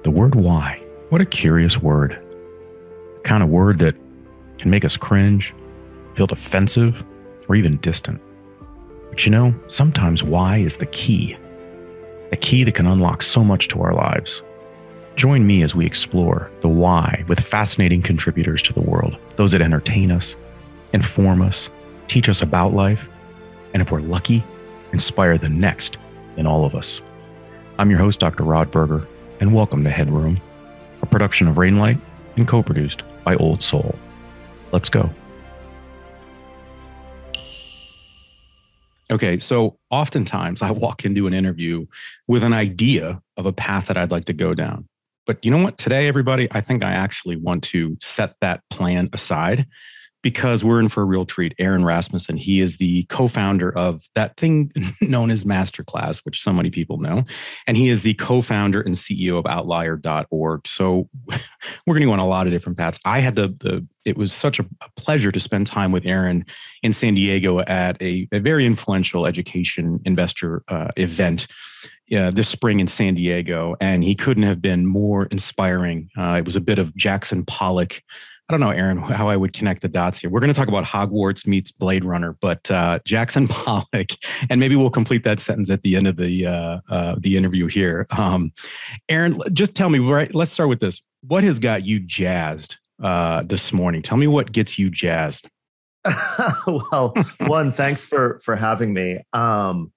The word why. What a curious word. The kind of word that can make us cringe, feel defensive, or even distant. But you know, sometimes why is the key. A key that can unlock so much to our lives. Join me as we explore the why with fascinating contributors to the world. Those that entertain us, inform us, teach us about life, and if we're lucky, inspire the next in all of us. I'm your host, Dr. Rod Berger, and welcome to HeadRoom, a production of Rainlight and co-produced by Old Soul. Let's go. Okay, so oftentimes I walk into an interview with an idea of a path that I'd like to go down. But you know what? Today, everybody, I think I actually want to set that plan aside because we're in for a real treat. Aaron Rasmussen, he is the co-founder of that thing known as MasterClass, which so many people know. And he is the co-founder and CEO of Outlier.org. So we're going to go on a lot of different paths. I had it was such a pleasure to spend time with Aaron in San Diego at a very influential education investor event this spring in San Diego. And he couldn't have been more inspiring. It was a bit of Jackson Pollock. I don't know, Aaron, how I would connect the dots here. We're going to talk about Hogwarts meets Blade Runner, but Jackson Pollock, and maybe we'll complete that sentence at the end of the interview here. Aaron, just tell me, right? Let's start with this. What has got you jazzed this morning? Tell me what gets you jazzed. Well, one, thanks for having me. So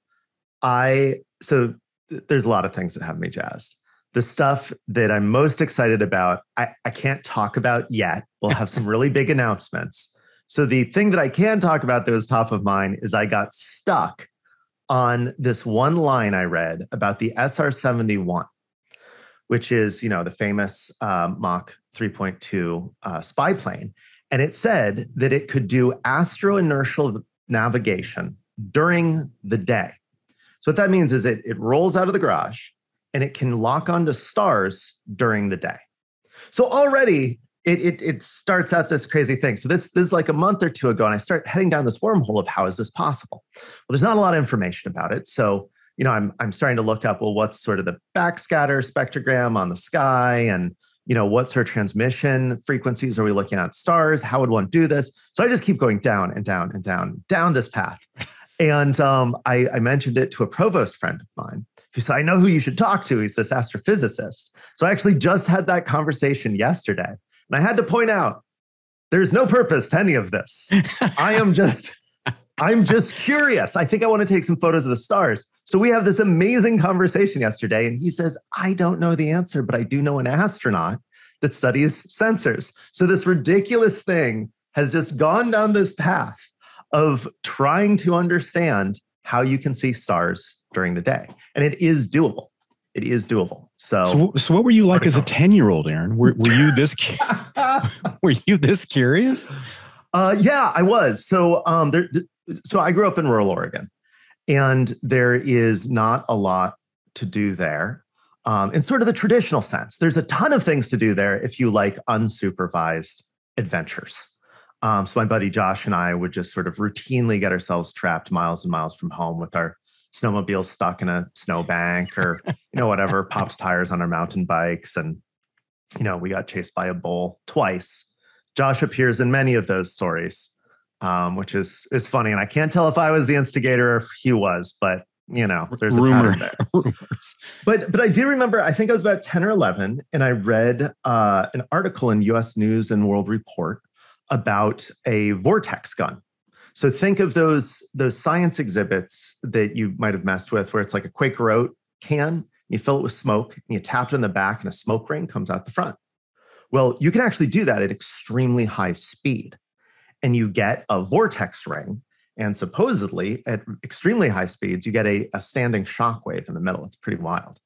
there's a lot of things that have me jazzed. The stuff that I'm most excited about, I can't talk about yet. We'll have some really big announcements. So the thing that I can talk about that was top of mind is I got stuck on this one line I read about the SR-71, which is, the famous Mach 3.2 spy plane. And it said that it could do astro-inertial navigation during the day. So what that means is it rolls out of the garage and it can lock onto stars during the day. So already it starts out this crazy thing. So this is like a month or two ago, and I start heading down this wormhole of how is this possible? Well, there's not a lot of information about it. So, I'm starting to look up, well, what's sort of the backscatter spectrogram on the sky, and what sort of transmission frequencies are we looking at stars? How would one do this? So I just keep going down and down and down this path. And I mentioned it to a provost friend of mine who said, I know who you should talk to. He's this astrophysicist. So I actually just had that conversation yesterday. And I had to point out, there's no purpose to any of this. I'm just curious. I think I want to take some photos of the stars. So we have this amazing conversation yesterday. And he says, I don't know the answer, but I do know an astronaut that studies sensors. So this ridiculous thing has just gone down this path of trying to understand how you can see stars during the day. And it is doable. It is doable. So what were you like as a 10-year-old, Aaron? Were you this were you this curious? Yeah, I was. So so I grew up in rural Oregon, and there is not a lot to do there. In sort of the traditional sense, there's a ton of things to do there if you like unsupervised adventures. So my buddy Josh and I would just sort of routinely get ourselves trapped miles and miles from home with our snowmobiles stuck in a snowbank or, whatever, popped tires on our mountain bikes. And, we got chased by a bull twice. Josh appears in many of those stories, which is funny. And I can't tell if I was the instigator or if he was, but, there's a pattern there. Rumors. But I do remember, I think I was about 10 or 11, and I read an article in US News and World Report about a vortex gun. So think of those science exhibits that you might have messed with, where it's like a Quaker Oat can, you fill it with smoke, and you tap it in the back, and a smoke ring comes out the front. Well, you can actually do that at extremely high speed, and you get a vortex ring, and supposedly at extremely high speeds, you get a standing shock wave in the middle. It's pretty wild.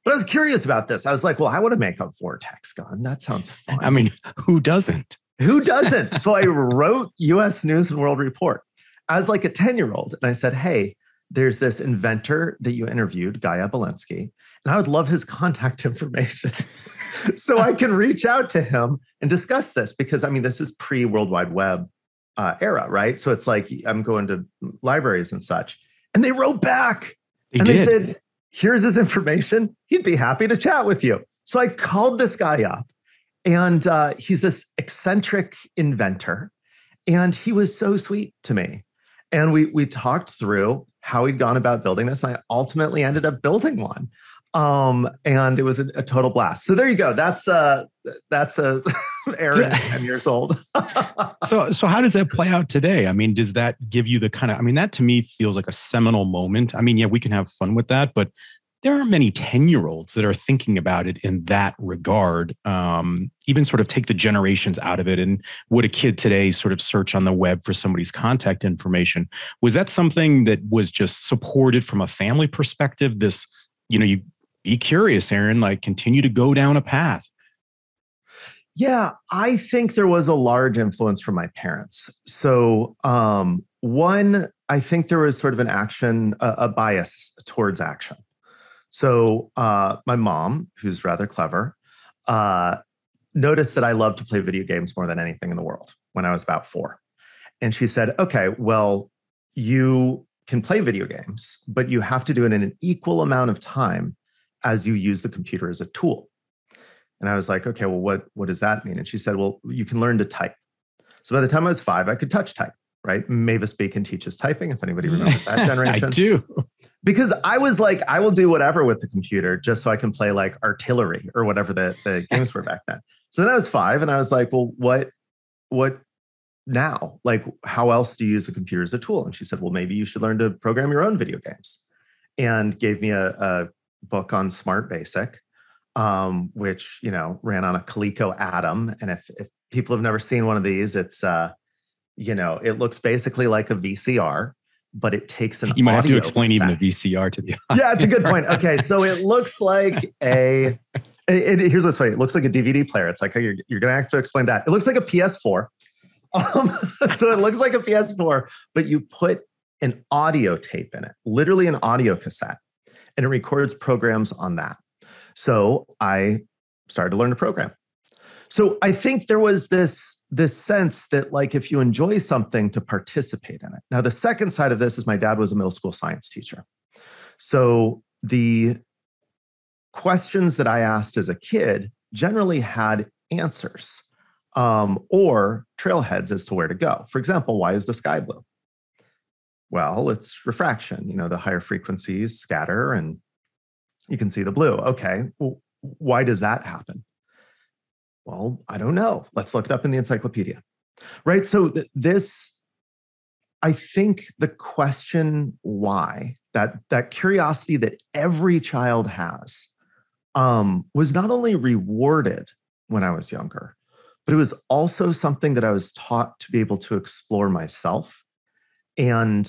But I was curious about this. I was like, well, I want to make a vortex gun. That sounds fun. I mean, who doesn't? Who doesn't? So I wrote US News and World Report as like a 10-year-old. And I said, hey, there's this inventor that you interviewed, Guy Abelinsky, and I would love his contact information so I can reach out to him and discuss this. Because, this is pre-World Wide Web era, right? So it's like I'm going to libraries and such. And they wrote back. They said, here's his information. He'd be happy to chat with you. So I called this guy up, and he's this eccentric inventor, and he was so sweet to me. And we talked through how he'd gone about building this, and I ultimately ended up building one. And it was a total blast. So there you go. That's Aaron, 10 years old. So how does that play out today? I mean, does that give you the kind of, I mean, that to me feels like a seminal moment. I mean, yeah, we can have fun with that, but there aren't many 10-year-olds that are thinking about it in that regard. Even sort of take the generations out of it. And would a kid today sort of search on the web for somebody's contact information? Was that something that was just supported from a family perspective? This, you be curious, Aaron, like continue to go down a path. Yeah, I think there was a large influence from my parents. So one, I think there was sort of a bias towards action. So my mom, who's rather clever, noticed that I loved to play video games more than anything in the world when I was about 4. And she said, okay, well, you can play video games, but you have to do it in an equal amount of time as you use the computer as a tool. And I was like, okay, well, what does that mean? And she said, well, you can learn to type. So by the time I was 5, I could touch type, right? Mavis Beacon teaches typing, if anybody remembers that generation. I do. Because I was like, I will do whatever with the computer just so I can play like artillery or whatever the games were back then. So then I was 5 and I was like, well, what now? Like, how else do you use a computer as a tool? And she said, well, maybe you should learn to program your own video games, and gave me a book on Smart Basic, which, ran on a Coleco Atom. And if people have never seen one of these, it's, it looks basically like a VCR, but it takes an You might have to audio explain cassette. even a VCR to the audience. Yeah, it's a good point. Okay, so it looks like here's what's funny. It looks like a DVD player. It's like, you're going to have to explain that. It looks like a PS4. So it looks like a PS4, but you put an audio tape in it, literally an audio cassette, and it records programs on that. So I started to learn to program. So I think there was this sense that, like, if you enjoy something, to participate in it. Now, the second side of this is my dad was a middle school science teacher. So the questions that I asked as a kid generally had answers or trailheads as to where to go. For example, why is the sky blue? Well, it's refraction. The higher frequencies scatter and you can see the blue. Okay, well, why does that happen? Well, I don't know. Let's look it up in the encyclopedia. Right? So I think the question why, that curiosity that every child has, was not only rewarded when I was younger, but it was also something that I was taught to be able to explore myself and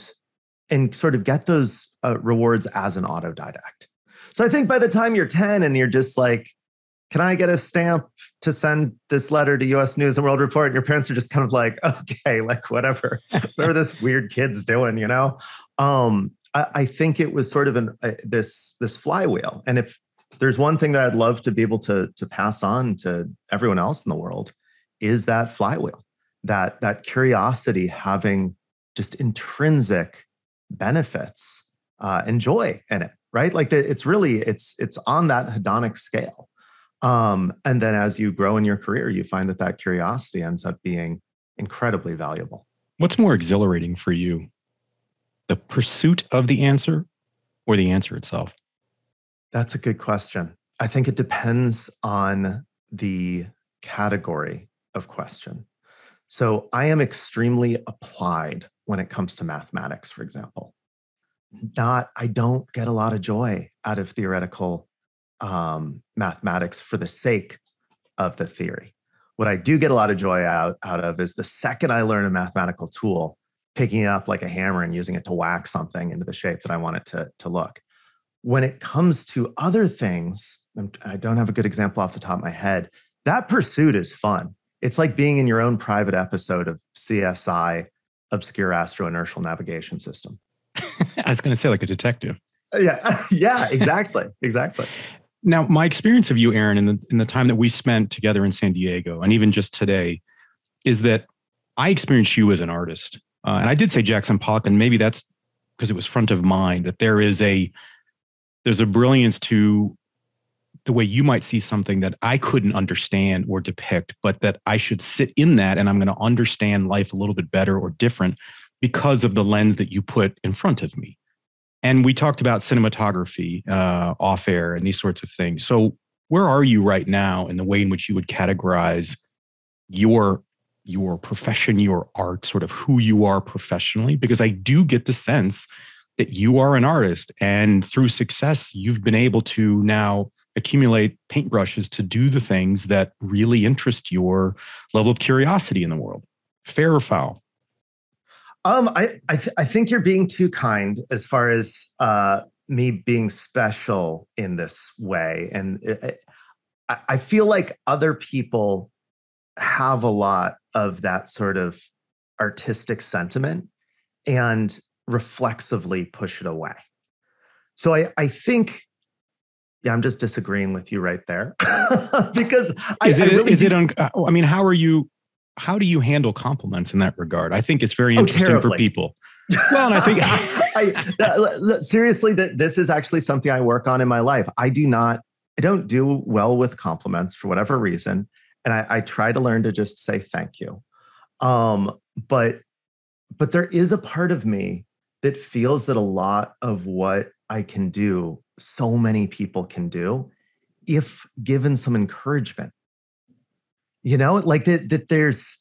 sort of get those rewards as an autodidact. So I think by the time you're 10 and you're just like, can I get a stamp to send this letter to US News and World Report? And your parents are just kind of like, okay, like whatever this weird kid's doing, I think it was sort of this flywheel. And if there's one thing that I'd love to be able to pass on to everyone else in the world, is that flywheel, that curiosity having just intrinsic benefits and joy in it, right? Like it's on that hedonic scale. And then as you grow in your career, you find that curiosity ends up being incredibly valuable. What's more exhilarating for you? The pursuit of the answer or the answer itself? That's a good question. I think it depends on the category of question. So I am extremely applied when it comes to mathematics, for example. I don't get a lot of joy out of theoretical mathematics for the sake of the theory. What I do get a lot of joy out of is the second I learn a mathematical tool, picking it up like a hammer and using it to whack something into the shape that I want it to look. When it comes to other things, I don't have a good example off the top of my head, that pursuit is fun. It's like being in your own private episode of CSI, Obscure Astro-Inertial Navigation System. I was going to say like a detective. Yeah, exactly. Now, my experience of you, Aaron, in the time that we spent together in San Diego, and even just today, is that I experienced you as an artist. And I did say Jackson Pollock, and maybe that's because it was front of mind, that there's a brilliance to the way you might see something that I couldn't understand or depict, but that I should sit in that and I'm going to understand life a little bit better or different because of the lens that you put in front of me. And we talked about cinematography off air and these sorts of things. So where are you right now in the way in which you would categorize your profession, your art, sort of who you are professionally? Because I do get the sense that you are an artist, and through success, you've been able to now accumulate paintbrushes to do the things that really interest your level of curiosity in the world. Fair or foul? I think you're being too kind as far as me being special in this way. And I feel like other people have a lot of that sort of artistic sentiment and reflexively push it away. So I think, yeah, I'm just disagreeing with you right there because I mean, how do you handle compliments in that regard? I think it's very interesting for people. Well, and I think seriously, that this is actually something I work on in my life. I don't do well with compliments for whatever reason. And I try to learn to just say thank you. But there is a part of me that feels that a lot of what I can do, so many people can do if given some encouragement. You know, like that there's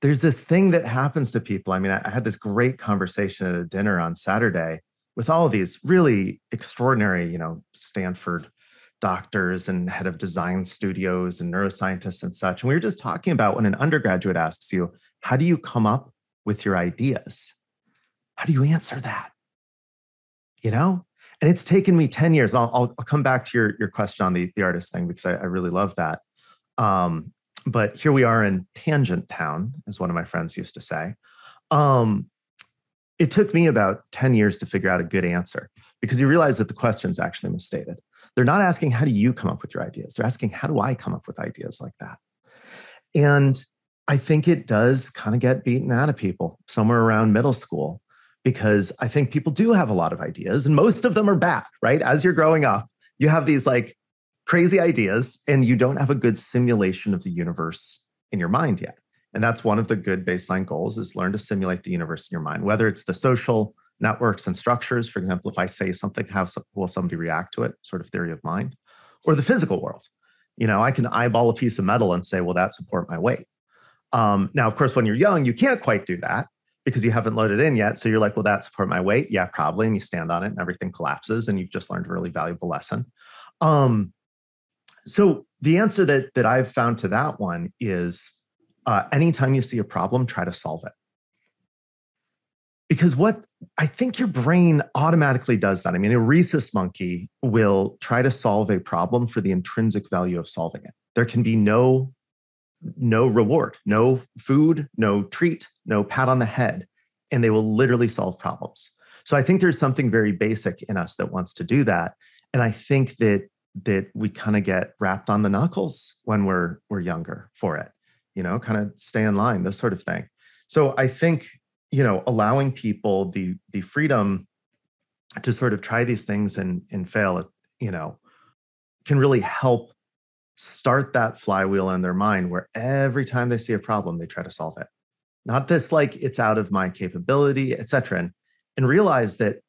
this thing that happens to people. I mean, I had this great conversation at a dinner on Saturday with all of these really extraordinary, Stanford doctors and head of design studios and neuroscientists and such. And we were just talking about when an undergraduate asks you, how do you come up with your ideas? How do you answer that? And it's taken me 10 years. And I'll come back to your question on the artist thing, because I really love that. But here we are in Tangent Town, as one of my friends used to say. It took me about 10 years to figure out a good answer, because you realize that the question's actually misstated. They're not asking, how do you come up with your ideas? They're asking, how do I come up with ideas like that? And I think it does kind of get beaten out of people somewhere around middle school, because I think people do have a lot of ideas and most of them are bad, right? As you're growing up, you have these like crazy ideas and you don't have a good simulation of the universe in your mind yet. And that's one of the good baseline goals, is learn to simulate the universe in your mind, whether it's the social networks and structures. For example, if I say something, will somebody react to it? Sort of theory of mind. Or the physical world. I can eyeball a piece of metal and say, will that support my weight? Now, of course, when you're young, you can't quite do that because you haven't loaded in yet. So you're like, will that support my weight? Yeah, probably. And you stand on it and everything collapses and you've just learned a really valuable lesson. So the answer that I've found to that one is anytime you see a problem, try to solve it. Because what I think your brain automatically does that. I mean, a rhesus monkey will try to solve a problem for the intrinsic value of solving it. There can be no reward, no food, no treat, no pat on the head, and they will literally solve problems. So I think there's something very basic in us that wants to do that. And I think that we kind of get wrapped on the knuckles when we're younger for it, kind of stay in line, this sort of thing. So I think, allowing people the freedom to sort of try these things and fail, can really help start that flywheel in their mind where every time they see a problem, they try to solve it. Not this like it's out of my capability, et cetera. And realize that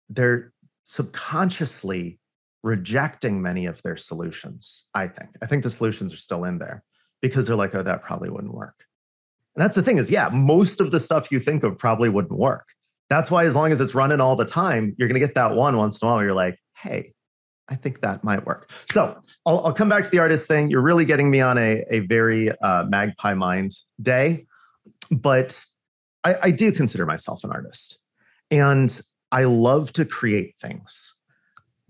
they're subconsciously rejecting many of their solutions, I think the solutions are still in there because they're like, oh, that probably wouldn't work. And that's the thing is, yeah, most of the stuff you think of probably wouldn't work. That's why as long as it's running all the time, you're going to get that one once in a while where you're like, hey, I think that might work. So I'll come back to the artist thing. You're really getting me on a very magpie mind day, but I do consider myself an artist and I love to create things.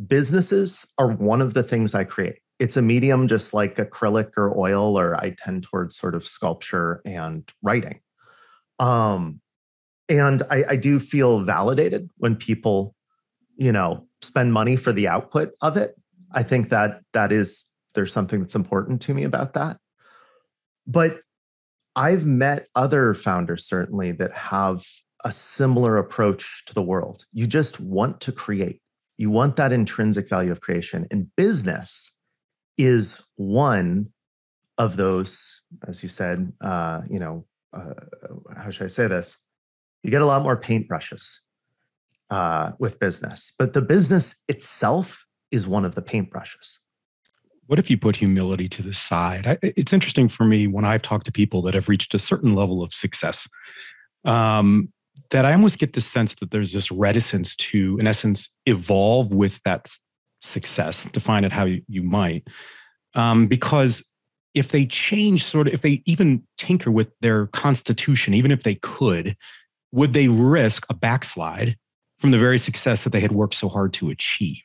Businesses are one of the things I create. It's a medium just like acrylic or oil, or I tend towards sort of sculpture and writing. And I do feel validated when people, spend money for the output of it. I think there's something that's important to me about that. But I've met other founders certainly that have a similar approach to the world. You just want to create. You want that intrinsic value of creation. In business, is one of those, as you said, how should I say this? You get a lot more paintbrushes with business, but the business itself is one of the paintbrushes. What if you put humility to the side? It's interesting for me when I've talked to people that have reached a certain level of success, that I almost get this sense that there's this reticence to, in essence, evolve with that success, define it how you might. Because if they change if they even tinker with their constitution, even if they could, would they risk a backslide from the very success that they had worked so hard to achieve?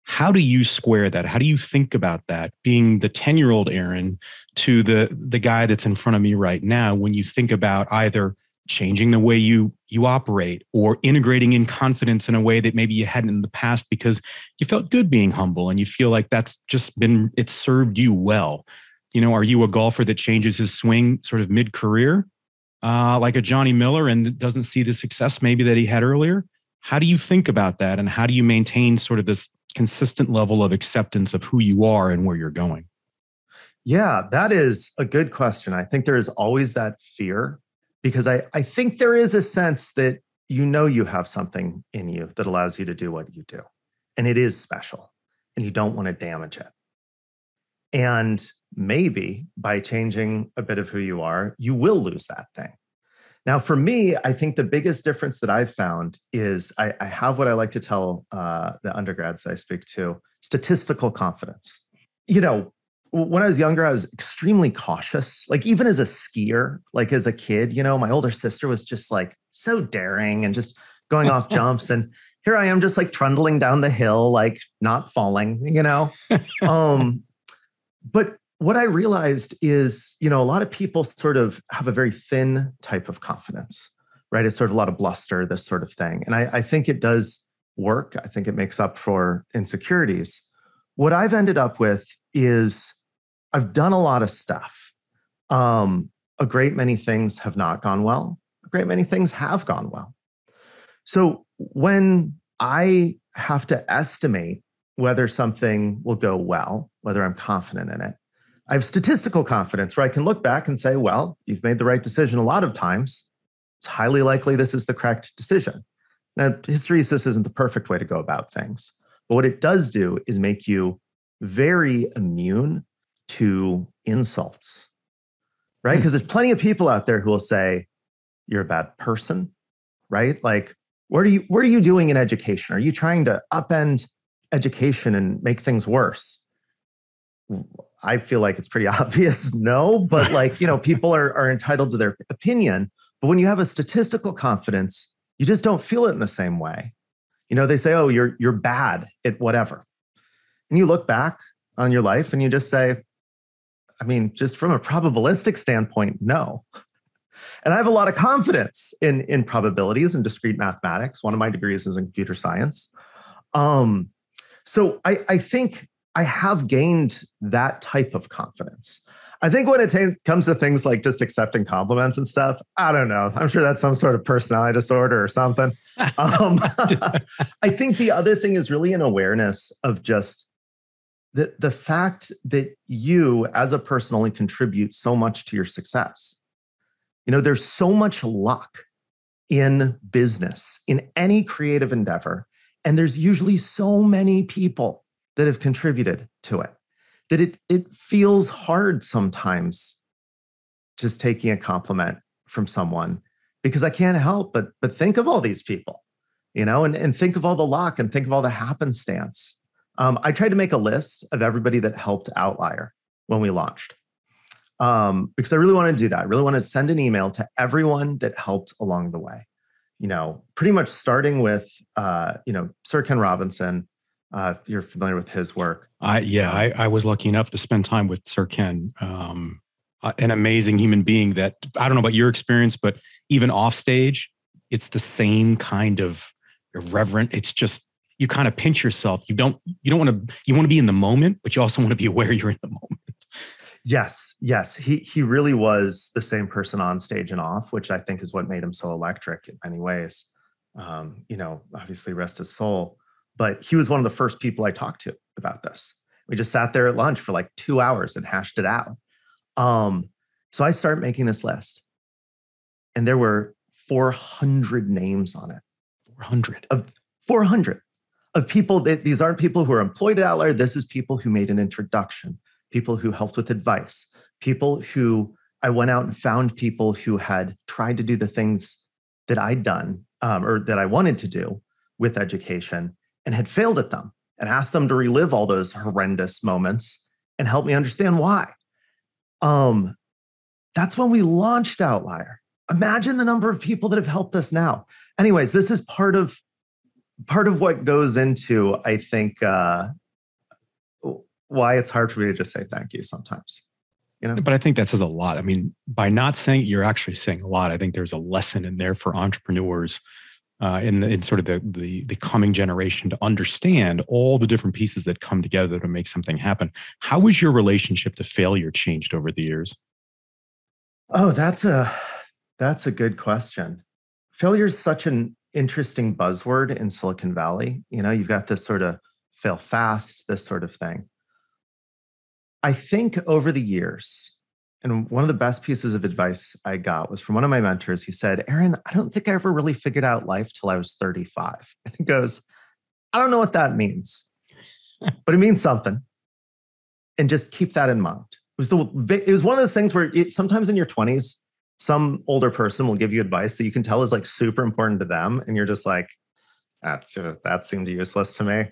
How do you square that? How do you think about that, being the 10-year-old Aaron to the guy that's in front of me right now, when you think about either changing the way you operate or integrating in confidence in a way that maybe you hadn't in the past because you felt good being humble and you feel like that's just it's served you well? Are you a golfer that changes his swing sort of mid-career, like a Johnny Miller, and doesn't see the success maybe that he had earlier? How do you think about that? And how do you maintain sort of this consistent level of acceptance of who you are and where you're going? Yeah, that is a good question. I think there is always that fear, because I think there is a sense that you have something in you that allows you to do what you do. And it is special, and you don't want to damage it. And maybe by changing a bit of who you are, you will lose that thing. Now, for me, I think the biggest difference that I've found is I have what I like to tell the undergrads that I speak to: statistical confidence. When I was younger, I was extremely cautious. Like, even as a skier, like as a kid, my older sister was just like so daring and just going off jumps. And here I am just like trundling down the hill, like not falling, But what I realized is, a lot of people sort of have a very thin type of confidence, right? It's sort of a lot of bluster, this sort of thing. And I think it does work. I think it makes up for insecurities. What I've ended up with is I've done a lot of stuff. A great many things have not gone well. A great many things have gone well. So when I have to estimate whether something will go well, whether I'm confident in it, I have statistical confidence where I can look back and say, well, you've made the right decision a lot of times. It's highly likely this is the correct decision. Now, hysteresis isn't the perfect way to go about things, but what it does do is make you very immune to insults, right? Because there's plenty of people out there who will say, you're a bad person, right? Like, what are you doing in education? Are you trying to upend education and make things worse? I feel like it's pretty obvious, no, but people are entitled to their opinion. But when you have a statistical confidence, you just don't feel it in the same way. They say, oh, you're bad at whatever. And you look back on your life and you just say, just from a probabilistic standpoint, no. And I have a lot of confidence in probabilities and discrete mathematics. One of my degrees is in computer science. So I think I have gained that type of confidence. I think when it comes to things like just accepting compliments and stuff, I don't know. I'm sure that's some sort of personality disorder or something. I think the other thing is really an awareness of just the fact that you as a person only contribute so much to your success. There's so much luck in business, in any creative endeavor, and there's usually so many people that have contributed to it, that it feels hard sometimes just taking a compliment from someone, because I can't help but think of all these people, and think of all the luck and think of all the happenstance. I tried to make a list of everybody that helped Outlier when we launched, because I really wanted to do that. I really wanted to send an email to everyone that helped along the way, pretty much starting with, Sir Ken Robinson. If you're familiar with his work. I was lucky enough to spend time with Sir Ken, an amazing human being that, I don't know about your experience, but even off stage, it's the same kind of irreverent. It's just, you kind of pinch yourself. You want to be in the moment, but you also want to be aware you're in the moment. Yes. He really was the same person on stage and off, which I think is what made him so electric in many ways. Obviously rest his soul. But he was one of the first people I talked to about this. We just sat there at lunch for like 2 hours and hashed it out. So I started making this list, and there were 400 names on it. 400 of people that these aren't people who are employed at Outlier. This is people who made an introduction, people who helped with advice, people who I went out and found people who had tried to do the things that I'd done or that I wanted to do with education and had failed at them, and asked them to relive all those horrendous moments and help me understand why. That's when we launched Outlier. Imagine the number of people that have helped us now. Anyways, this is part of what goes into, I think, why it's hard for me to just say thank you sometimes. But I think that says a lot. I mean, by not saying it, you're actually saying a lot. I think there's a lesson in there for entrepreneurs in sort of the coming generation to understand all the different pieces that come together to make something happen. How has your relationship to failure changed over the years? Oh, that's a good question. Failure is such an interesting buzzword in Silicon Valley. You've got this sort of fail fast, this sort of thing. I think over the years, and one of the best pieces of advice I got was from one of my mentors. He said, Aaron, I don't think I ever really figured out life till I was 35. And he goes, I don't know what that means, but it means something. And just keep that in mind. It was one of those things where sometimes in your 20s, some older person will give you advice that you can tell is like super important to them. And you're just like, that seemed useless to me.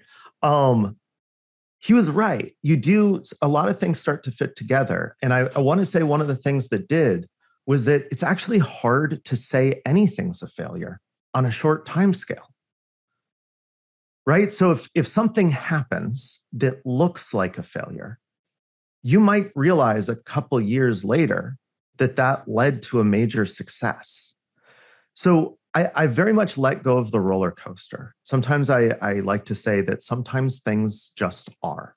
He was right. A lot of things start to fit together. And I want to say one of the things that did was that it's actually hard to say anything's a failure on a short time scale. Right? So if something happens that looks like a failure, you might realize a couple years later that led to a major success. So I very much let go of the roller coaster. Sometimes I like to say that sometimes things just are.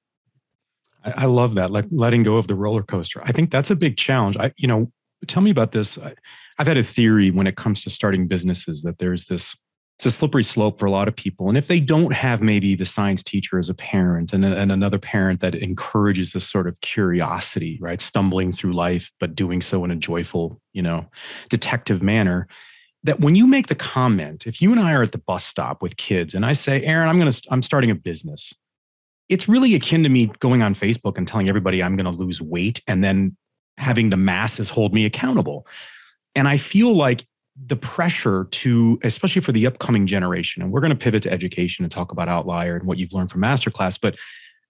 I love that, like letting go of the roller coaster. I think that's a big challenge. Tell me about this. I've had a theory when it comes to starting businesses that it's a slippery slope for a lot of people. And if they don't have maybe the science teacher as a parent and another parent that encourages this sort of curiosity, right? Stumbling through life, but doing so in a joyful, detective manner, that when you make the comment, if you and I are at the bus stop with kids and I say, Aaron, I'm starting a business. It's really akin to me going on Facebook and telling everybody I'm going to lose weight and then having the masses hold me accountable. And I feel like the pressure to, especially for the upcoming generation, and we're going to pivot to education and talk about Outlier and what you've learned from MasterClass, but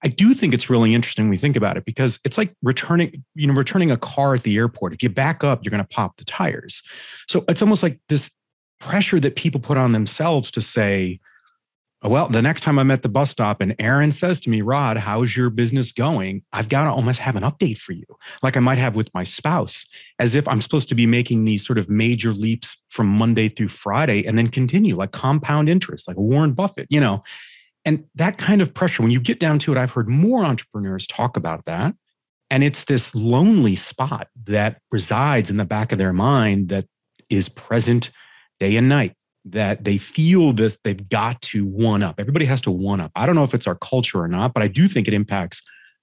I do think it's really interesting when we think about it, because it's like returning a car at the airport. If you back up, you're going to pop the tires. So it's almost like this pressure that people put on themselves to say, well, the next time I'm at the bus stop and Aaron says to me, Rod, how's your business going? I've got to almost have an update for you, like I might have with my spouse, as if I'm supposed to be making these sort of major leaps from Monday through Friday and then continue like compound interest, like Warren Buffett, And that kind of pressure, when you get down to it, I've heard more entrepreneurs talk about that. And it's this lonely spot that resides in the back of their mind that is present day and night, that they feel this, they've got to one up. Everybody has to one up. I don't know if it's our culture or not, but I do think it impacts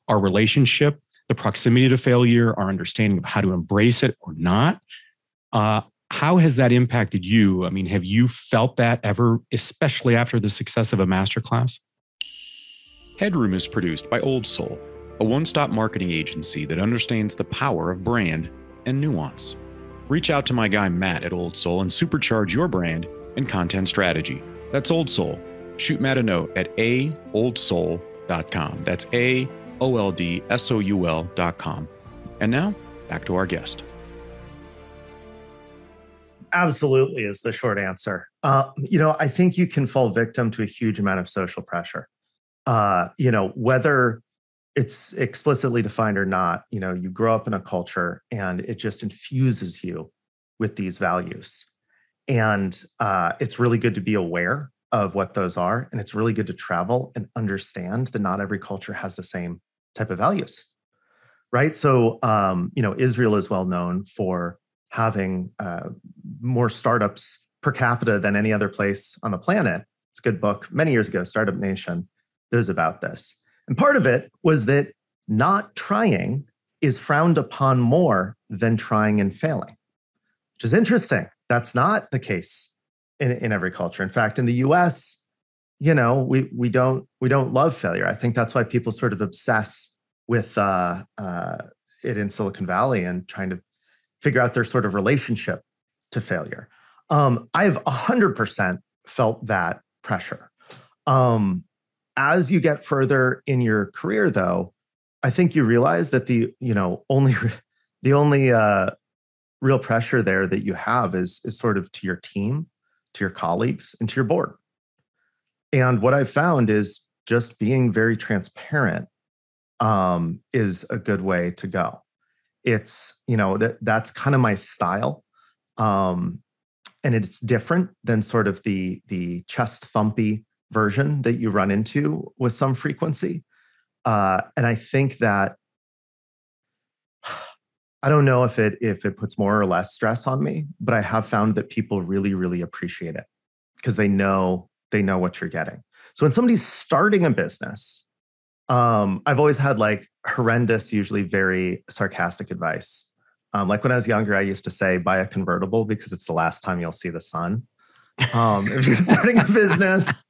our relationship, the proximity to failure, our understanding of how to embrace it or not. How has that impacted you? I mean, have you felt that ever, especially after the success of a masterclass? HeadRoom is produced by Old Soul, a one-stop marketing agency that understands the power of brand and nuance. Reach out to my guy Matt at Old Soul and supercharge your brand and content strategy. That's Old Soul. Shoot Matt a note at aoldsoul.com. That's AOLDSOUL.com. And now, back to our guest. Absolutely is the short answer. I think you can fall victim to a huge amount of social pressure. Whether it's explicitly defined or not, you grow up in a culture and it just infuses you with these values. And it's really good to be aware of what those are. And it's really good to travel and understand that not every culture has the same type of values, right? So, Israel is well known for having more startups per capita than any other place on the planet. It's a good book. Many years ago, Startup Nation, it was about this. And part of it was that not trying is frowned upon more than trying and failing, which is interesting. That's not the case in every culture. In fact, in the US, we don't love failure. I think that's why people sort of obsess with it in Silicon Valley and trying to figure out their sort of relationship to failure. I've 100% felt that pressure. As you get further in your career, though, I think you realize that the only real pressure there that you have is sort of to your team, to your colleagues, and to your board. And what I've found is just being very transparent is a good way to go. It's, that's kind of my style. And it's different than sort of the chest thumpy version that you run into with some frequency. And I think that, I don't know if it puts more or less stress on me, but I have found that people really, really appreciate it because they know what you're getting. So when somebody's starting a business, I've always had like horrendous, usually very sarcastic advice. Like when I was younger, I used to say, buy a convertible because it's the last time you'll see the sun. If you're starting a business,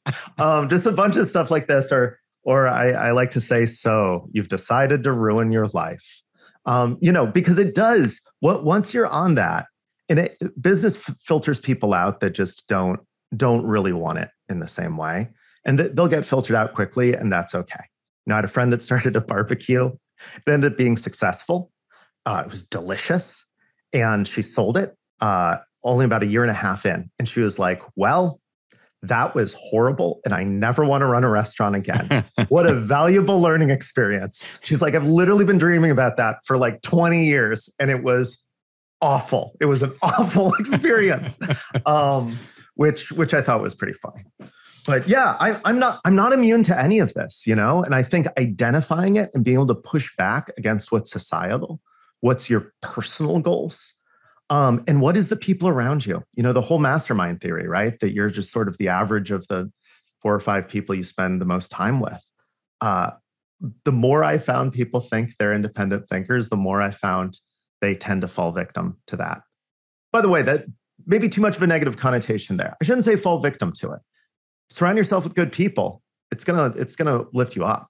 just a bunch of stuff like this, or I like to say, so you've decided to ruin your life. Because it does. Once you're on that, and business filters people out that just don't really want it in the same way, and they'll get filtered out quickly, and that's okay. I had a friend that started a barbecue. It ended up being successful. It was delicious, and she sold it only about 1.5 years in, and she was like, "Well, that was horrible, and I never want to run a restaurant again." What a valuable learning experience. She's like, "I've literally been dreaming about that for like 20 years, and it was awful. It was an awful experience," which I thought was pretty funny. But yeah, I'm not immune to any of this, and I think identifying it and being able to push back against what's societal, what's your personal goals, and what is the people around you? The whole mastermind theory, right? That you're just sort of the average of the 4 or 5 people you spend the most time with. The more I found people think they're independent thinkers, the more I found they tend to fall victim to that. By the way, that may be too much of a negative connotation there. I shouldn't say fall victim to it. Surround yourself with good people. It's gonna lift you up.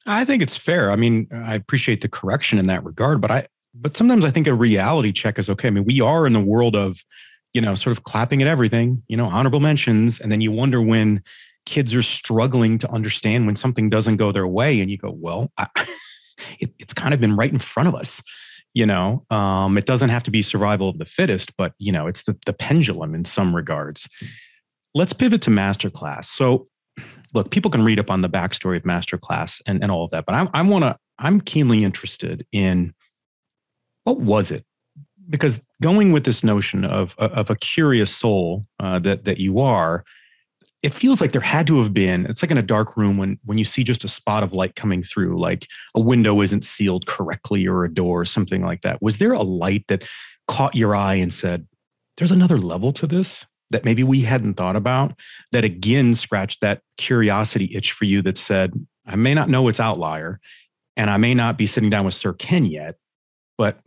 I think it's fair. I mean, I appreciate the correction in that regard, but sometimes I think a reality check is okay. I mean, we are in the world of, sort of clapping at everything, honorable mentions. And then you wonder when kids are struggling to understand when something doesn't go their way. And you go, well, it's kind of been right in front of us. It doesn't have to be survival of the fittest, but, it's the pendulum in some regards. Let's pivot to MasterClass. So look, people can read up on the backstory of MasterClass and all of that, but I'm keenly interested in what was it? Because going with this notion of a curious soul that you are, it feels like there had to have been, it's like in a dark room when you see just a spot of light coming through, like a window isn't sealed correctly or a door or something like that. Was there a light that caught your eye and said, there's another level to this that maybe we hadn't thought about, that again scratched that curiosity itch for you that said, I may not know its outlier, and I may not be sitting down with Sir Ken yet, but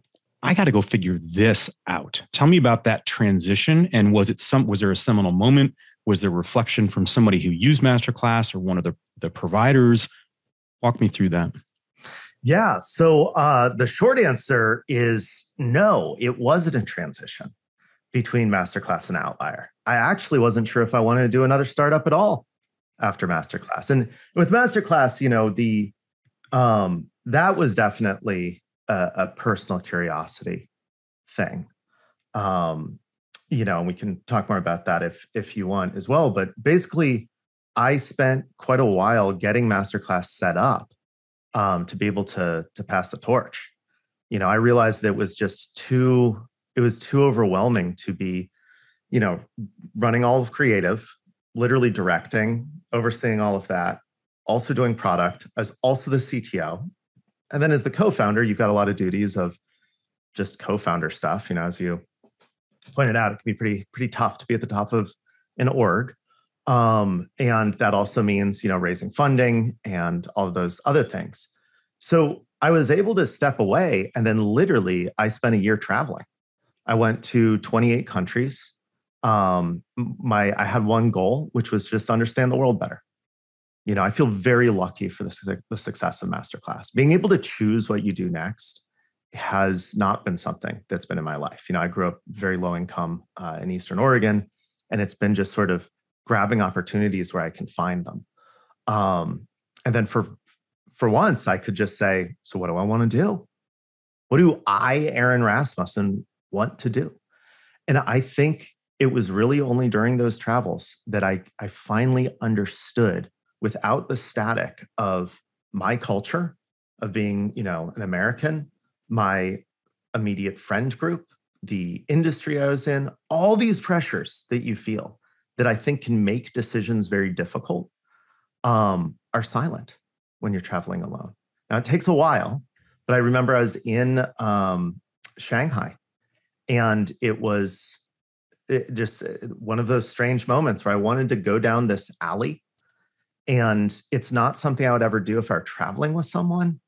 I got to go figure this out. Tell me about that transition. And was there a seminal moment? Was there reflection from somebody who used MasterClass or one of the providers? Walk me through that. Yeah. So the short answer is no, it wasn't a transition between MasterClass and Outlier. I actually wasn't sure if I wanted to do another startup at all after MasterClass. And with MasterClass, that was definitely a personal curiosity thing. And we can talk more about that if you want as well. But basically, I spent quite a while getting MasterClass set up to be able to pass the torch. I realized that it was too overwhelming to be, running all of creative, literally directing, overseeing all of that, also doing product, as also the CTO. And then as the co-founder, you've got a lot of duties of just co-founder stuff. As you pointed out, it can be pretty tough to be at the top of an org. And that also means, raising funding and all of those other things. So I was able to step away, and then literally I spent a year traveling. I went to 28 countries. I had one goal, which was just understand the world better. I feel very lucky for the success of MasterClass. Being able to choose what you do next has not been something that's been in my life. I grew up very low income in Eastern Oregon, and it's been just sort of grabbing opportunities where I can find them. And then for once, I could just say, so what do I want to do? What do I, Aaron Rasmussen, want to do? And I think it was really only during those travels that I finally understood, without the static of my culture, of being, an American, my immediate friend group, the industry I was in, all these pressures that you feel that I think can make decisions very difficult, are silent when you're traveling alone. Now, it takes a while, but I remember I was in Shanghai, and it was just one of those strange moments where I wanted to go down this alley. And it's not something I would ever do if I were traveling with someone,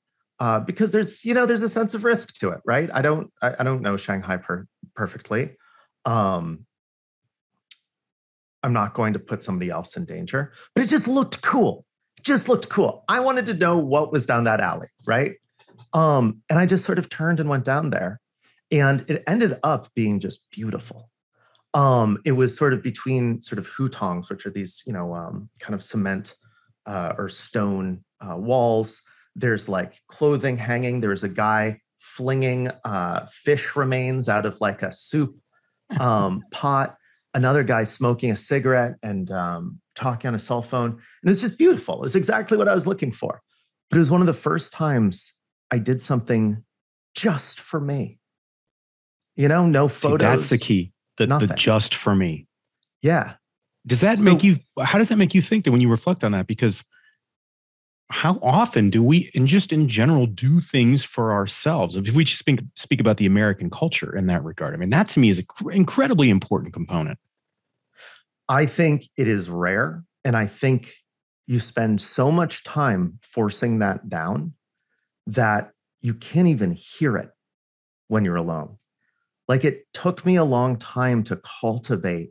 because there's a sense of risk to it, right? I don't know Shanghai perfectly. I'm not going to put somebody else in danger, but it just looked cool. I wanted to know what was down that alley, right? And I just sort of turned and went down there, and it ended up being just beautiful. It was sort of between sort of hutongs, which are these, kind of cement or stone walls. There's like clothing hanging. There's a guy flinging fish remains out of like a soup pot. Another guy smoking a cigarette and talking on a cell phone. And it's just beautiful. It's exactly what I was looking for. But it was one of the first times I did something just for me. No photos. Dude, that's the key. The just for me. Yeah. How does that make you think that when you reflect on that? Because how often do we, and just in general, do things for ourselves? If we just speak about the American culture in that regard, I mean, that to me is an incredibly important component. I think it is rare. And I think you spend so much time forcing that down that you can't even hear it when you're alone. Like, it took me a long time to cultivate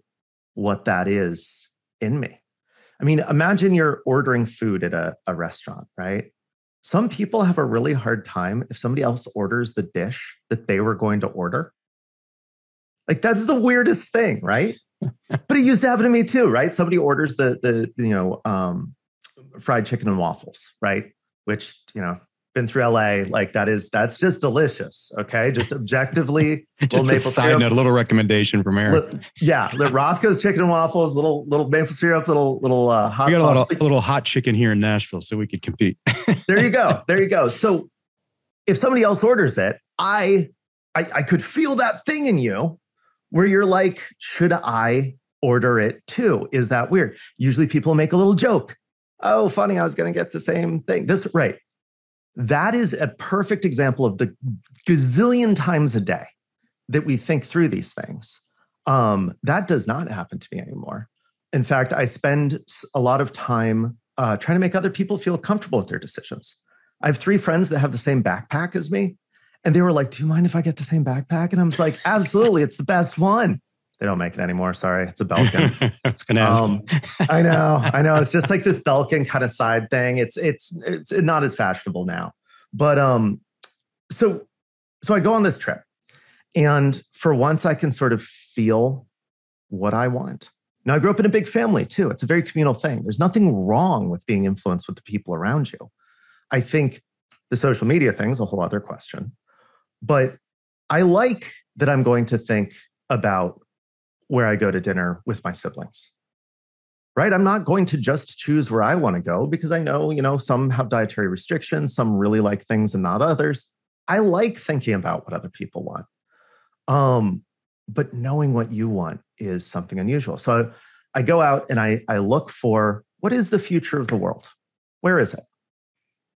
what that is in me. I mean, imagine you're ordering food at a restaurant, right? Some people have a really hard time if somebody else orders the dish that they were going to order. Like, that's the weirdest thing, right? But it used to happen to me too, right? Somebody orders the fried chicken and waffles, right? Which, been through LA, like that's just delicious. Okay. Just objectively. Just a side note, a little recommendation from Aaron. Roscoe's chicken and waffles, little maple syrup, little hot we got sauce. A little hot chicken here in Nashville so we could compete. There you go. So if somebody else orders it, I could feel that thing in you where you're like, should I order it too? Is that weird? Usually people make a little joke. Oh, funny, I was going to get the same thing. Right. That is a perfect example of the gazillion times a day that we think through these things. That does not happen to me anymore. In fact, I spend a lot of time trying to make other people feel comfortable with their decisions. I have 3 friends that have the same backpack as me. And they were like, do you mind if I get the same backpack? And I was like, absolutely. It's the best one. They don't make it anymore. Sorry. It's a Belkin. It's going to ask. I know. It's just like this Belkin kind of side thing. It's not as fashionable now, but, so I go on this trip, and for once I can sort of feel what I want. Now, I grew up in a big family too. It's a very communal thing. There's nothing wrong with being influenced with the people around you. I think the social media thing is a whole other question, but I like that I'm going to think about where I go to dinner with my siblings, right? I'm not going to just choose where I want to go because I know, some have dietary restrictions, some really like things and not others. I like thinking about what other people want. But knowing what you want is something unusual. So I go out and I look for, what is the future of the world? Where is it?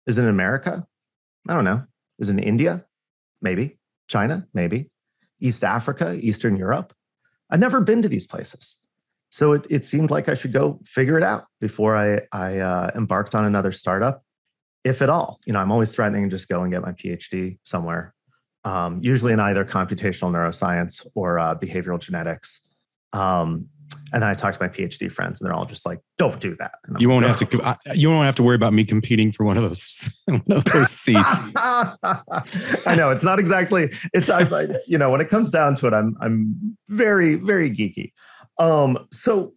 Is it in America? I don't know. Is it in India? Maybe. China? Maybe. East Africa? Eastern Europe? I've never been to these places. So it seemed like I should go figure it out before I embarked on another startup, if at all. I'm always threatening to just go and get my PhD somewhere, usually in either computational neuroscience or behavioral genetics. And then I talked to my PhD friends, and they're all just like, "Don't do that." You won't have to. You won't have to worry about me competing for one of those seats. I know it's not exactly. When it comes down to it, I'm very, very geeky. So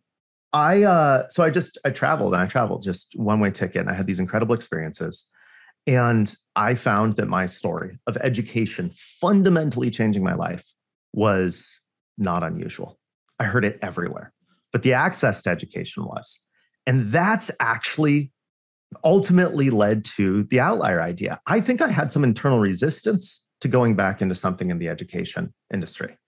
I traveled just one-way ticket, and I had these incredible experiences. And I found that my story of education fundamentally changing my life was not unusual. I heard it everywhere, but the access to education was. And that's actually ultimately led to the outlier idea. I think I had some internal resistance to going back into something in the education industry.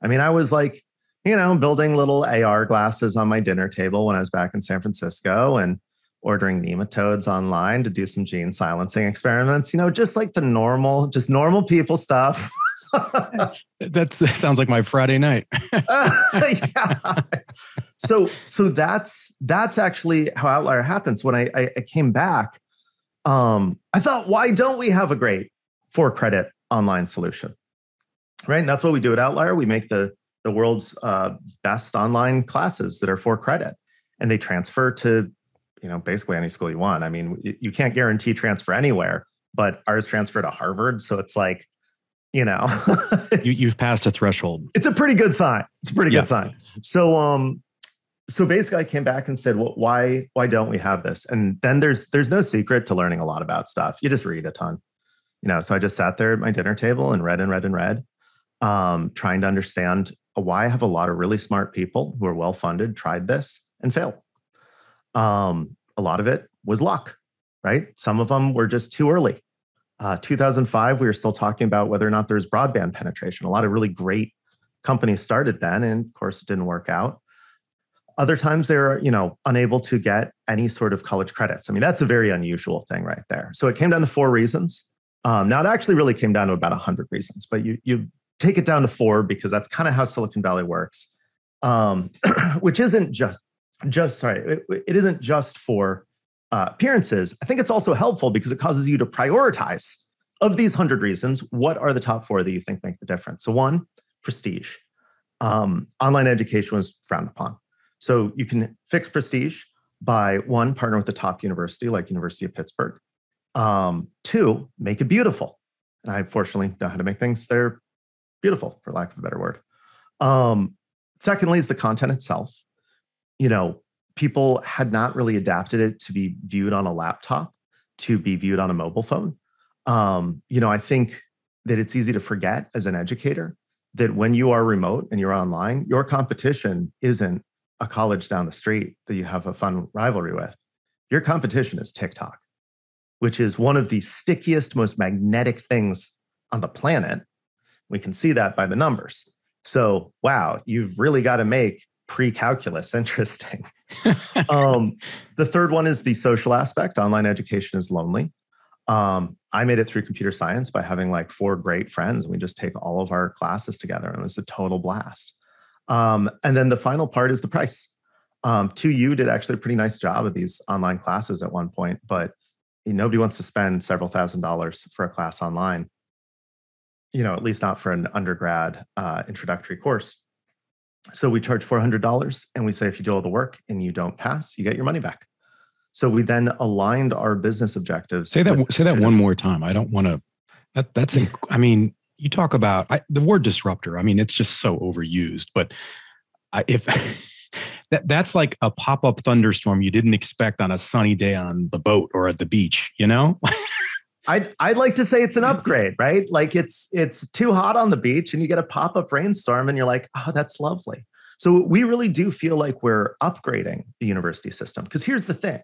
I mean, I was like, building little AR glasses on my dinner table when I was back in San Francisco and ordering nematodes online to do some gene silencing experiments, just like the normal people stuff. That sounds like my Friday night. Yeah. So that's actually how outlier happens. When I came back, I thought, why don't we have a great 4-credit online solution? Right. And that's what we do at Outlier. We make the world's best online classes that are 4-credit, and they transfer to, basically any school you want. I mean, you can't guarantee transfer anywhere, but ours transfer to Harvard. So it's like, you've passed a threshold. It's a pretty good sign. Good sign. So basically I came back and said, well, why don't we have this? And then there's no secret to learning a lot about stuff. You just read a ton, so I just sat there at my dinner table and read, trying to understand why I have a lot of really smart people who are well-funded, tried this and failed. A lot of it was luck, right? Some of them were just too early. 2005, we were still talking about whether or not there's broadband penetration. A lot of really great companies started then, and of course it didn't work out. Other times they're, unable to get any sort of college credits. I mean, that's a very unusual thing right there. So it came down to 4 reasons. Now it actually really came down to about 100 reasons, but you take it down to 4 because that's kind of how Silicon Valley works, which isn't it isn't just for appearances. I think it's also helpful because it causes you to prioritize. Of these 100 reasons, what are the top 4 that you think make the difference? So 1, prestige. Online education was frowned upon. So you can fix prestige by 1, partner with the top university like University of Pittsburgh. 2, make it beautiful. And I fortunately know how to make things that are beautiful, for lack of a better word. Secondly is the content itself. People had not really adapted it to be viewed on a laptop, to be viewed on a mobile phone. I think that it's easy to forget as an educator that when you are remote and you're online, your competition isn't a college down the street that you have a fun rivalry with. Your competition is TikTok, which is one of the stickiest, most magnetic things on the planet. We can see that by the numbers. So, wow, you've really got to make pre-calculus interesting. The third one is the social aspect. Online education is lonely. I made it through computer science by having like 4 great friends, and we just take all of our classes together, and it was a total blast. And then the final part is the price. 2U did actually a pretty nice job of these online classes at one point, but nobody wants to spend several $1,000s for a class online, at least not for an undergrad introductory course. So we charge $400, and we say, if you do all the work and you don't pass, you get your money back. So we then aligned our business objectives. Say that one more time. I don't want to, that's, I mean, you talk about the word disruptor. I mean, it's just so overused, but if that's like a pop-up thunderstorm you didn't expect on a sunny day on the boat or at the beach, I'd like to say it's an upgrade, right? Like it's too hot on the beach and you get a pop-up rainstorm and you're like, oh, that's lovely. So we really do feel like we're upgrading the university system. Because here's the thing.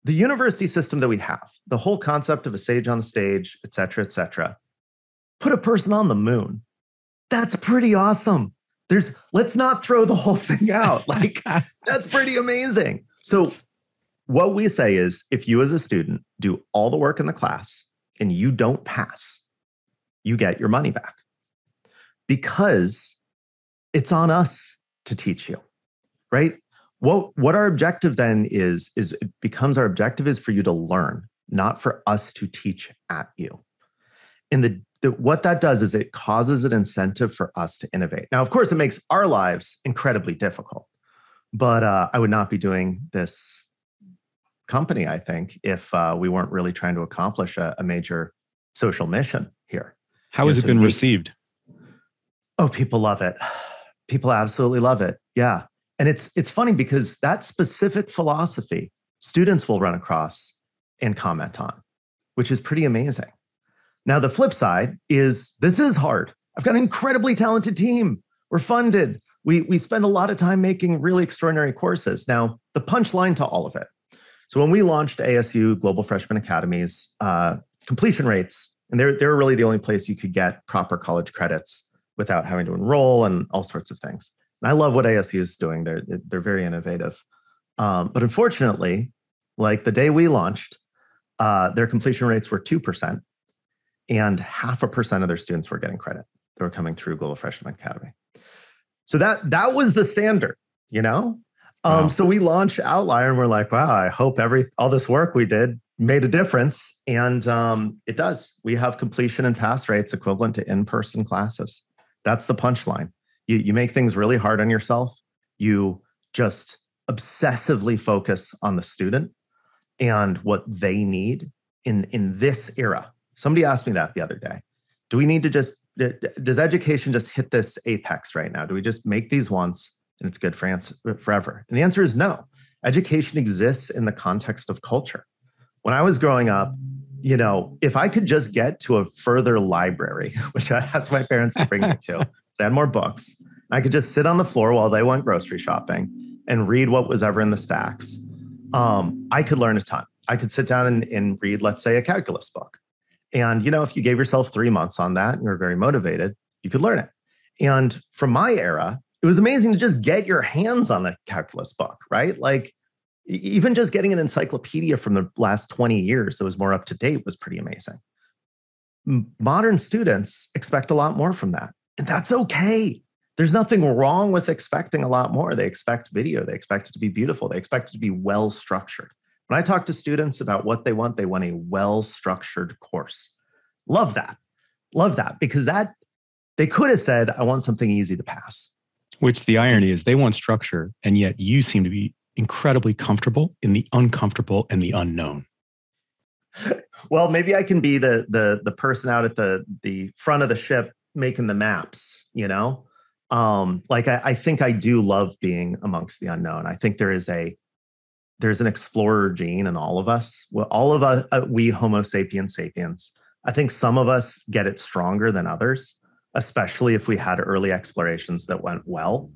The university system that we have, the whole concept of a sage on the stage, et cetera, put a person on the moon. That's pretty awesome. Let's not throw the whole thing out. Like, that's pretty amazing. So what we say is, if you as a student do all the work in the class and you don't pass, you get your money back, because it's on us to teach you. right? What our objective then is it becomes our objective is for you to learn, not for us to teach at you. And what that does is it causes an incentive for us to innovate. Now, of course, it makes our lives incredibly difficult, but I would not be doing this company, I think, if we weren't really trying to accomplish a major social mission here. How has it been received? Oh, people love it. People absolutely love it. Yeah. And it's funny because that specific philosophy, students will run across and comment on, which is pretty amazing. Now, the flip side is this is hard. I've got an incredibly talented team. We're funded. We spend a lot of time making really extraordinary courses. Now, the punchline to all of it. So when we launched ASU Global Freshman Academies, completion rates, and they're really the only place you could get proper college credits without having to enroll and all sorts of things. And I love what ASU is doing. They're very innovative. But unfortunately, like the day we launched, their completion rates were 2%, and 0.5% of their students were getting credit. They were coming through Global Freshman Academy. So that was the standard, you know? Wow. So we launched Outlier and we're like, wow, I hope all this work we did made a difference. And it does. We have completion and pass rates equivalent to in-person classes. That's the punchline. You make things really hard on yourself. You just obsessively focus on the student and what they need in this era. Somebody asked me that the other day. Do we need to does education just hit this apex right now? Do we just make these once and it's good for forever? And the answer is no. Education exists in the context of culture. When I was growing up, you know, if I could just get to a further library, which I asked my parents to bring me to, they had more books. I could just sit on the floor while they went grocery shopping and read what was ever in the stacks. I could learn a ton. I could sit down and read, let's say, a calculus book. And, you know, if you gave yourself 3 months on that and you're very motivated, you could learn it. And from my era, it was amazing to just get your hands on the calculus book, right? Like even just getting an encyclopedia from the last 20 years that was more up to date was pretty amazing. Modern students expect a lot more from that. And that's okay. There's nothing wrong with expecting a lot more. They expect video. They expect it to be beautiful. They expect it to be well-structured. When I talk to students about what they want a well-structured course. Love that. Love that. Because they could have said, I want something easy to pass. Which the irony is they want structure, and yet you seem to be incredibly comfortable in the uncomfortable and the unknown. Well, maybe I can be the person out at the front of the ship making the maps, you know? I think I do love being amongst the unknown. I think there's an explorer gene in all of us. Well, all of us, we Homo sapiens sapiens. I think some of us get it stronger than others, especially if we had early explorations that went well.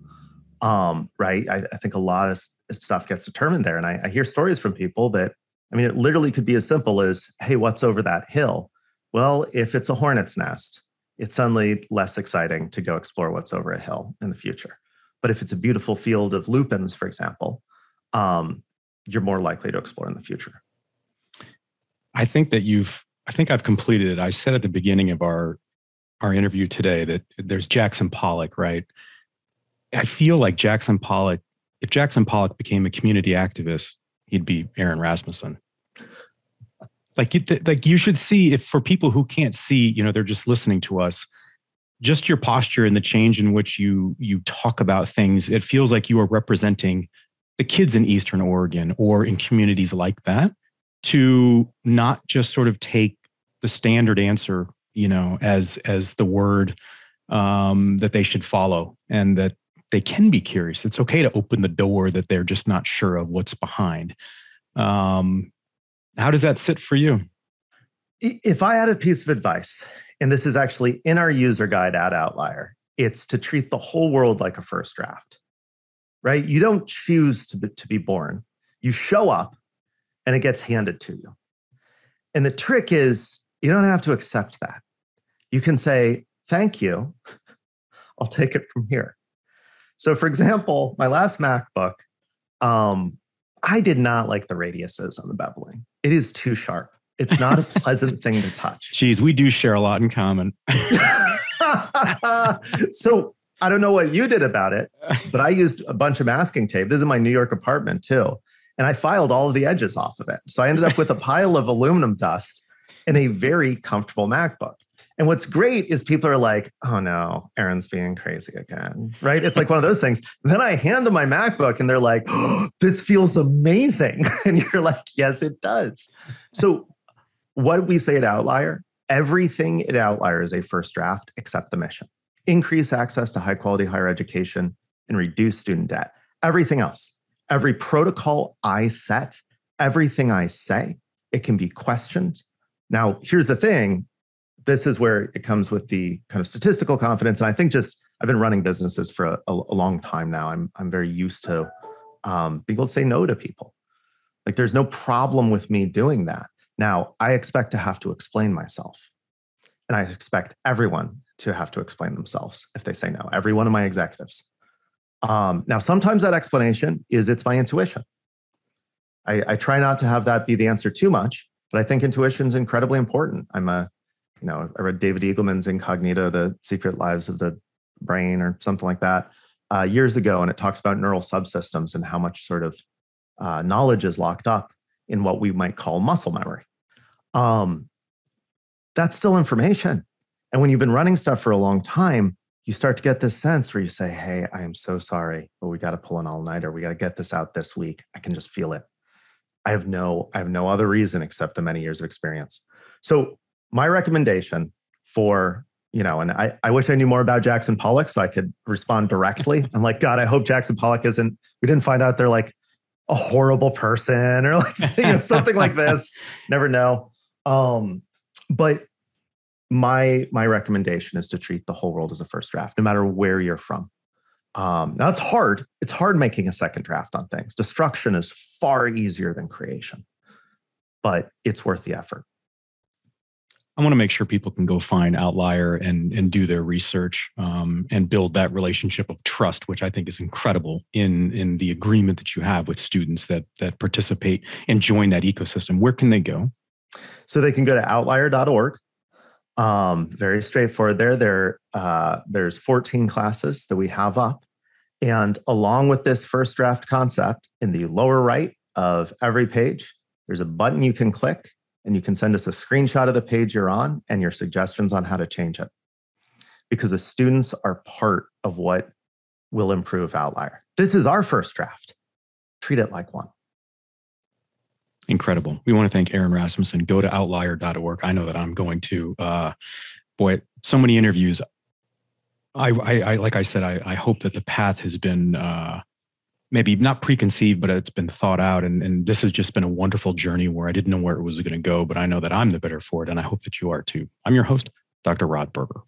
Right? I think a lot of stuff gets determined there. And I hear stories from people that, I mean, it literally could be as simple as, hey, what's over that hill? Well, if it's a hornet's nest, it's suddenly less exciting to go explore what's over a hill in the future. But if it's a beautiful field of lupins, for example, you're more likely to explore in the future. I think I've completed it. I said at the beginning of our interview today that there's Jackson Pollock, right? I feel like Jackson Pollock, if Jackson Pollock became a community activist, he'd be Aaron Rasmussen. Like you should see, if for people who can't see, you know, they're just listening to us, just your posture and the change in which you talk about things, it feels like you are representing the kids in Eastern Oregon or in communities like that, to not just sort of take the standard answer, you know, as the word that they should follow, and that they can be curious. It's okay to open the door that they're just not sure of what's behind. How does that sit for you? If I had a piece of advice, and this is actually in our user guide at Outlier, it's to treat the whole world like a first draft, right? You don't choose to be born. You show up and it gets handed to you. And the trick is you don't have to accept that. You can say, thank you. I'll take it from here. So for example, my last MacBook, I did not like the radiuses on the beveling. It is too sharp. It's not a pleasant thing to touch. Geez, we do share a lot in common. So I don't know what you did about it, but I used a bunch of masking tape. This is in my New York apartment too. And I filed all of the edges off of it. So I ended up with a pile of aluminum dust and a very comfortable MacBook. And what's great is people are like, oh no, Aaron's being crazy again, right? It's like one of those things. Then I hand them my MacBook and they're like, oh, this feels amazing. And you're like, yes, it does. So what we say at Outlier, everything at Outlier is a first draft except the mission. Increase access to high quality higher education and reduce student debt. Everything else, every protocol I set, everything I say, it can be questioned. Now, here's the thing. This is where it comes with the kind of statistical confidence. And I think I've been running businesses for a long time now. I'm very used to being able to say no to people. Like there's no problem with me doing that. Now, I expect to have to explain myself. And I expect everyone to have to explain themselves if they say no, every one of my executives. Now, sometimes that explanation is it's my intuition. I try not to have that be the answer too much, but I think intuition is incredibly important. I read David Eagleman's Incognito, The Secret Lives of the Brain or something like that years ago. And it talks about neural subsystems and how much sort of knowledge is locked up in what we might call muscle memory. That's still information. And when you've been running stuff for a long time, you start to get this sense where you say, hey, I am so sorry, but we got to pull an all-nighter. We got to get this out this week. I can just feel it. I have no other reason except the many years of experience. So my recommendation for, and I wish I knew more about Jackson Pollock so I could respond directly. I'm like, God, I hope Jackson Pollock we didn't find out they're like a horrible person or like, something like this. Never know. But my recommendation is to treat the whole world as a first draft, no matter where you're from. Now it's hard. It's hard making a second draft on things. Destruction is far easier than creation, but it's worth the effort. I want to make sure people can go find Outlier and do their research and build that relationship of trust, which I think is incredible in the agreement that you have with students that participate and join that ecosystem. Where can they go? So they can go to outlier.org. Very straightforward there. There's 14 classes that we have up. And along with this first draft concept, in the lower right of every page, there's a button you can click and you can send us a screenshot of the page you're on and your suggestions on how to change it. Because the students are part of what will improve Outlier. This is our first draft. Treat it like one. Incredible. We want to thank Aaron Rasmussen. Go to outlier.org. I know that I'm going to, so many interviews. I like I said, I hope that the path has been maybe not preconceived, but it's been thought out. And this has just been a wonderful journey where I didn't know where it was going to go, but I know that I'm the better for it. And I hope that you are too. I'm your host, Dr. Rod Berger.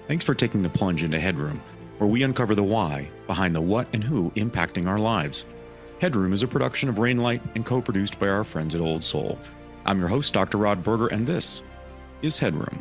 Thanks for taking the plunge into HeadRoom, where we uncover the why behind the what and who impacting our lives. HeadRoom is a production of Rainlight and co-produced by our friends at Old Soul. I'm your host, Dr. Rod Berger, and this is HeadRoom.